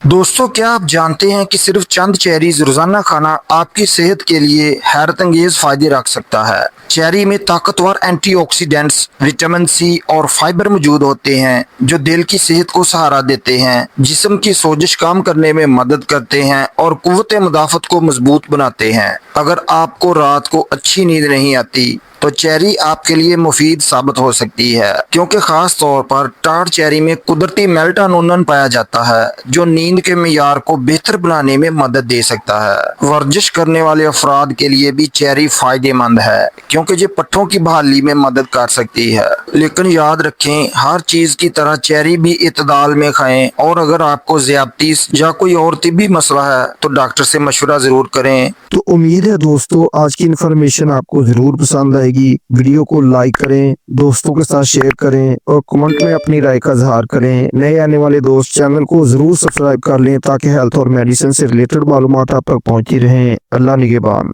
दोस्तों, क्या आप जानते हैं कि सिर्फ चंद चेरीज रोजाना खाना आपकी सेहत के लिए हैरत अंगेज फायदे रख सकता है। चेरी में ताकतवर एंटीऑक्सीडेंट्स, विटामिन सी और फाइबर मौजूद होते हैं जो दिल की सेहत को सहारा देते हैं, जिस्म की सोजिश कम करने में मदद करते हैं और कुव्वत मुदाफत को मजबूत बनाते हैं। अगर आपको रात को अच्छी नींद नहीं आती तो चेरी आपके लिए मुफीद साबित हो सकती है, क्योंकि खास तौर पर टार चेरी में कुदरती मेल्टाटोनिन पाया जाता है जो नींद के मियार को बेहतर बनाने में मदद दे सकता है। वर्जिश करने वाले अफराद के लिए भी चेरी फायदेमंद है क्योंकि ये पट्टों की बहाली में मदद कर सकती है। लेकिन याद रखें, हर चीज की तरह चेरी भी इतदाल में खाएं, और अगर आपको ज़ियादतीस या कोई और तिब्बी मसला है तो डॉक्टर से मशवरा जरूर करें। तो उम्मीद है दोस्तों आज की इन्फॉर्मेशन आपको जरूर पसंद आएगी। वीडियो को लाइक करें, दोस्तों के साथ शेयर करें और कमेंट में अपनी राय का इजहार करें। नए आने वाले दोस्त चैनल को जरूर सब्सक्राइब कर लें ताकि हेल्थ और मेडिसिन से रिलेटेड मालूमात आप तक पहुंचती रहें। अल्लाह निगहबान।